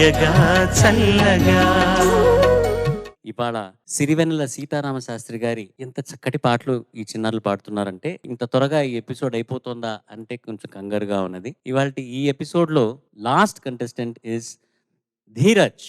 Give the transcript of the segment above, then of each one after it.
హాయగా చల్లగా. ఇవాళ సిరివెన్నెల సీతారామ శాస్త్రి గారి ఎంత చక్కటి పాటలు ఈ చిన్నారులు పాడుతున్నారంటే ఇంత త్వరగా ఈ ఎపిసోడ్ అయిపోతుందా అంటే కొంచెం కంగారుగా ఉన్నది. ఇవాళ ఈ ఎపిసోడ్ లో లాస్ట్ కంటెస్టెంట్ ఇస్ ధీరజ్.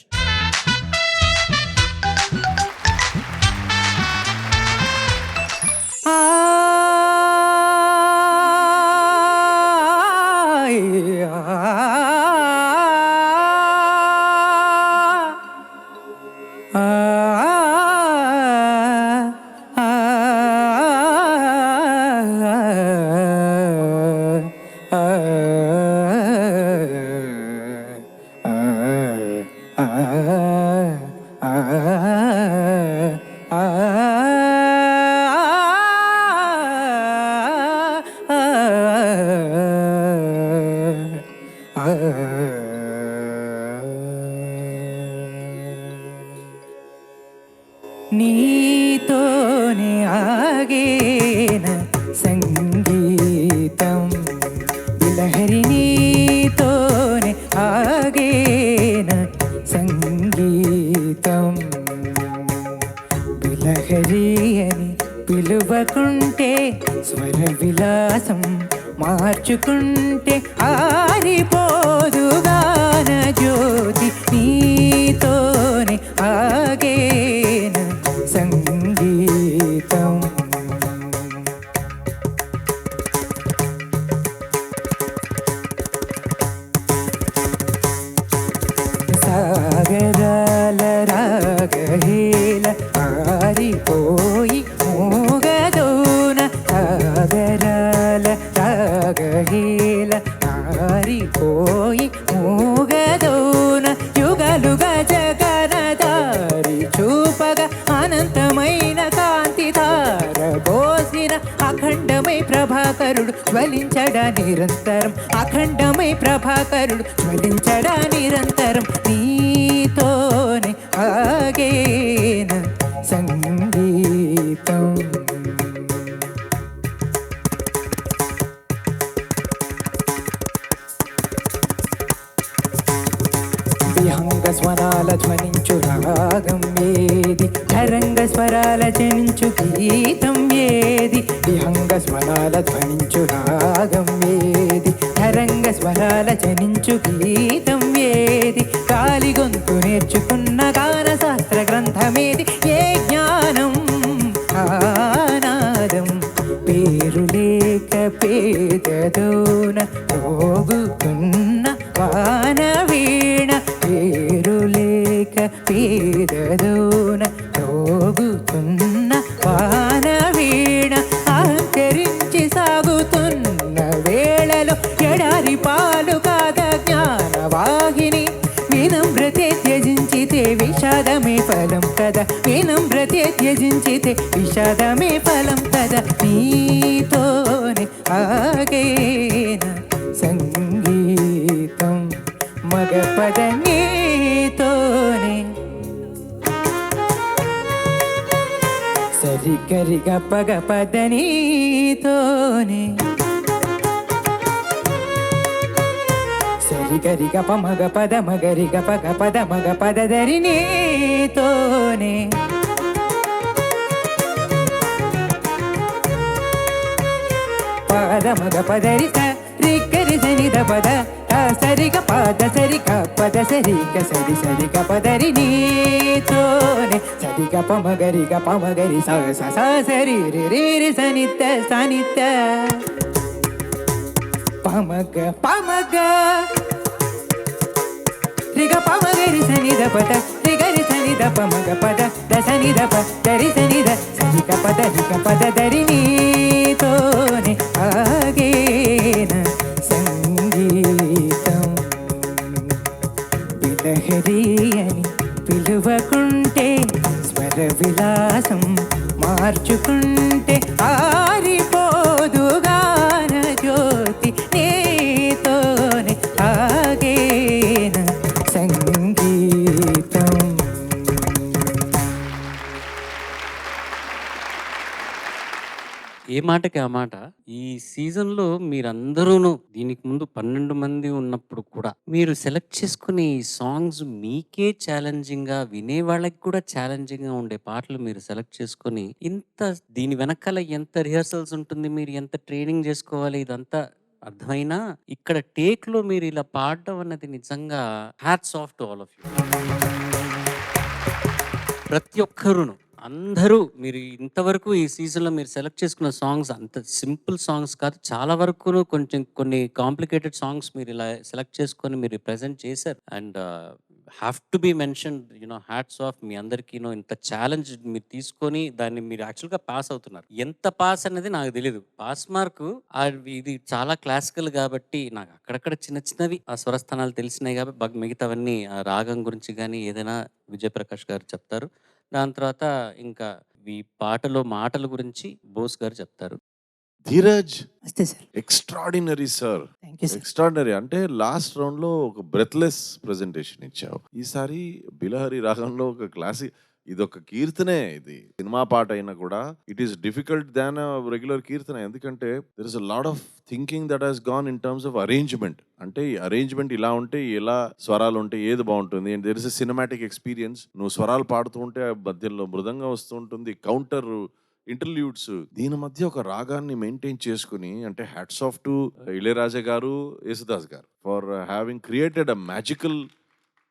నీతోనే ఆగేన సంగీతం బిలహరి, నీతోనే ఆగేన సంగీతం బిలహరి అని పిలువకుంటే స్వర విలాసం మార్చుకుంటే ఆరిపోదుగాన జ్యోతి, నీతోనే ఆగేన సంగీతం. సాగరాల రాగహేల ఆరిపోయి మోగదోన, సాగరాల రాగహేల ఆరిపోయి మోగదోన, యుగలుగా జగనదారి చూపగా అనంతమైన కాంతి ధార పోసిన అఖండమై ప్రభాకరుడు జ్వలించడా నిరంతరం, అఖండమై ప్రభాకరుడు జ్వలించడా నిరంతరం. నీతోనే ఆగేన సంగీతం. విహంగ స్వరాల ధ్వనించు రాగం ఏది, తరంగ స్వరాల జనించు గీతం ఏది, విహంగ స్వరాల ధ్వనించు రాగం ఏది, తరంగ స్వరాల జనించు గీతం ఏది, గాలి గొంతు నేర్చుకున్న గాన శాస్త్ర గ్రంథమేది, ఏ జ్ఞానం ఆనాదం పేరు లేక పేదదోన రోగుతున్న వాన వీణ, పేరు లేక పేదదోన రోగుతున్న వాన వీణ, అహంకరించి సాగుతున్న వేళలో ఎడారి పాలు కాద జ్ఞానవాహిని, వినమ్రతే త్యజించితే విషాదమే ఫలం కదా, వినమ్రతే త్యజించితే విషాదమే ఫలం కదా. నీతోనే ఆగేన సంగీతం, మగపద నీతోనే సరిగరిగ పగపద నీతోనే సరిగరిగ పమగ పద మగరిగ పగ పద మగ పద దరి నీతోనే పద మగ పదరి సరిగరి సనిద పద సరిగ పద సరిగ పద సరిగ సరి సరిగ పదరి నీతోనే సరిగ పమగరిగ పమగరి స సరి రి రి సనిత సనిత పమగ పమగ రిగ పమగరి సనిద పద రిగరి సనిద పమగ పద ద సనిద పదరి సనిద సరిగ పద రిగ పద దరి నీతోనే ఆగేన సంగీతం. బిలహరి అని పిలువకుంటే స్వర విలాసం మార్చుకుంటే ఆరిపోదుగాన జ్యోతి, నీతోనే ఆగేన సంగీతం. ఏ మాటకి ఆ మాట. ఈ సీజన్‌లో మీరందరూను దీనికి ముందు 12 మంది ఉన్నప్పుడు కూడా మీరు సెలెక్ట్ చేసుకునే ఈ సాంగ్స్ మీకే ఛాలెంజింగ్‌గా, వినేవాళ్ళకి కూడా ఛాలెంజింగ్‌గా ఉండే పాటలు మీరు సెలెక్ట్ చేసుకొని, దీని వెనకాల ఎంత రిహర్సల్స్ ఉంటుంది, మీరు ఎంత ట్రైనింగ్ జేసుకోవాలి ఇదంతా అర్థమైనా, ఇక్కడ టేక్‌లో మీరు ఇలా పాడడం అన్నది నిజంగా hats off to all of you. ప్రతి ఒక్కరును. అందరూ మీరు ఇంతవరకు ఈ సీజన్‌లో మీరు సెలెక్ట్ చేసుకున్న సాంగ్స్ అంత సింపుల్ సాంగ్స్ కాదు. చాలా వరకును కొంచెం కొన్ని కాంప్లికేటెడ్ సాంగ్స్ మీరు ఇలా సెలెక్ట్ చేసుకొని మీరు ప్రెజెంట్ చేశారు. And have to be mentioned hats off మీ అందరికీను. ఇంత ఛాలెంజ్ మీరు తీసుకొని దాన్ని మీరు యాక్చువల్‌గా పాస్ అవుతున్నారు. ఎంత పాస్ అనేది నాకు తెలీదు. పాస్ మార్కు ఇది చాలా క్లాసికల్ కాబట్టి నాకు అక్కడక్కడ చిన్న చిన్నవి ఆ స్వరస్థానాలు తెలిసినాయి కాబట్టి మిగతావన్నీ ఆ రాగం గురించి గానీ ఏదైనా విజయప్రకాష్ గారు చెప్తారు. దాని తర్వాత ఇంకా ఈ పాటలో మాటల గురించి బోస్ గారు చెప్తారు. ధీరజ్ వస్తే sir. Extraordinary sir, thank you sir. Extraordinary. అంటే లాస్ట్ రౌండ్ లో ఒక బ్రెత్లెస్ ప్రెజెంటేషన్ ఇచ్చావు. ఈసారి బిలహరి రాగంలో ఒక క్లాసిక్, ఇదొక కీర్తనే. ఇది సినిమా పాట అయినా కూడా it is difficult than regular kirtana. ఎందుకంటే there is a lot of thinking that has gone in terms of arrangement. అంటే ఈ అరేంజ్మెంట్ ఇలా ఉంటే ఎలా స్వరాలు ఉంటే ఏది బాగుంటుంది, and there is a cinematic experience. నువ్వు స్వరాలు పాడుతూ ఉంటే ఆ మధ్యలో మృదంగా వస్తూ ఉంటుంది, కౌంటర్ ఇంటర్ల్యూడ్స్. దీని మధ్య ఒక రాగాన్ని మెయింటైన్ చేసుకుని, అంటే హ్యాట్స్ ఆఫ్ టు ఇళయరాజా గారు, యేసుదాస్ గారు for having created a magical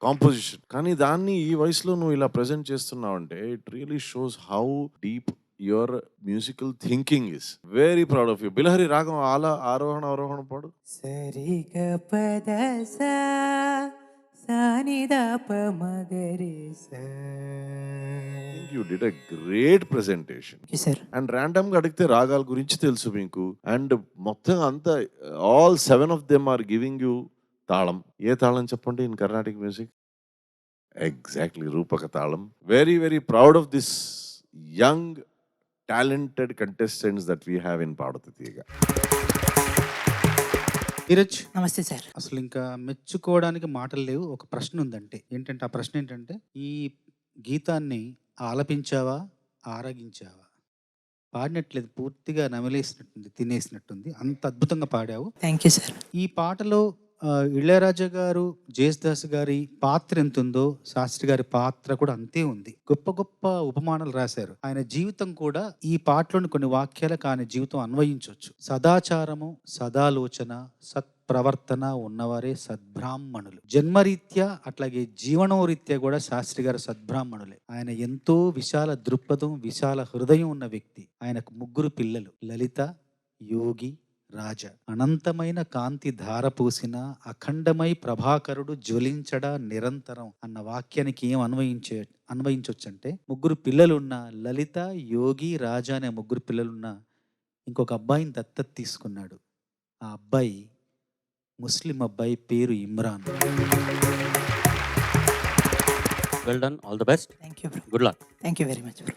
composition. కానీ దాన్ని ఈ వయసులో నువ్వు ఇలా ప్రెజెంట్ చేస్తున్నావు అంటే it really shows how deep your musical thinking is. Very proud of you. Bilahari రాగం ఆరోహణ అవరోహణ పాడు. సరిగ పద సా సానిదా ప మగరి సా. You did a great presentation. Sir. And random గా అడిగితే రాగాల గురించి తెలుసు మీకు, అండ్ మొత్తం అంతా all 7 of them are giving you talam. ఏ తాళం చెప్పండి in Carnatic music? Exactly, Rupaka తాళం. Very very proud of this young talented contestants that we have in Padutha Theeyaga. Dheeraj, నమస్తే సార్. అసలు ఇంకా మెచ్చుకోవడానికి మాటలు లేవు. ఒక ప్రశ్న ఉందంటే ఏంటంటే, ఆ ప్రశ్న ఏంటంటే, ఈ గీతాన్ని ఆలపించావా, ఆరగించావా? పాడినట్లేదు, పూర్తిగా నమిలేసినట్టుంది, తినేసినట్టుంది, అంత అద్భుతంగా పాడావు. Thank you sir. ఈ పాటలో ఇళయరాజా గారు, జేసుదాస్ గారి పాత్ర ఎంత ఉందో శాస్త్రి గారి పాత్ర కూడా అంతే ఉంది. గొప్ప గొప్ప ఉపమానాలు రాశారు. ఆయన జీవితం కూడా ఈ పాటలోని కొన్ని వాక్యాలకు ఆయన జీవితం అన్వయించవచ్చు. సదాచారము, సదాలోచన, సత్ప్రవర్తన ఉన్నవారే సద్బ్రాహ్మణులు. జన్మరీత్యా అట్లాగే జీవనోరీత్యా కూడా శాస్త్రి గారు సద్బ్రాహ్మణులే. ఆయన ఎంతో విశాల దృక్పథం, విశాల హృదయం ఉన్న వ్యక్తి. ఆయనకు 3 పిల్లలు, లలిత, యోగి, రాజ. అనంతమైన కాంతి ధార పూసిన అఖండమై ప్రభాకరుడు జ్వలించడా నిరంతరం అన్న వాక్యానికి ఏం అన్వయించవచ్చు అంటే, 3 పిల్లలున్న లలిత, యోగి, రాజ అనే 3 పిల్లలున్న ఇంకొక అబ్బాయిని దత్తత తీసుకున్నాడు. ఆ అబ్బాయి ముస్లిం అబ్బాయి, పేరు Imran. Well done, all the best, thank you bro. Good luck. Thank you very much bro.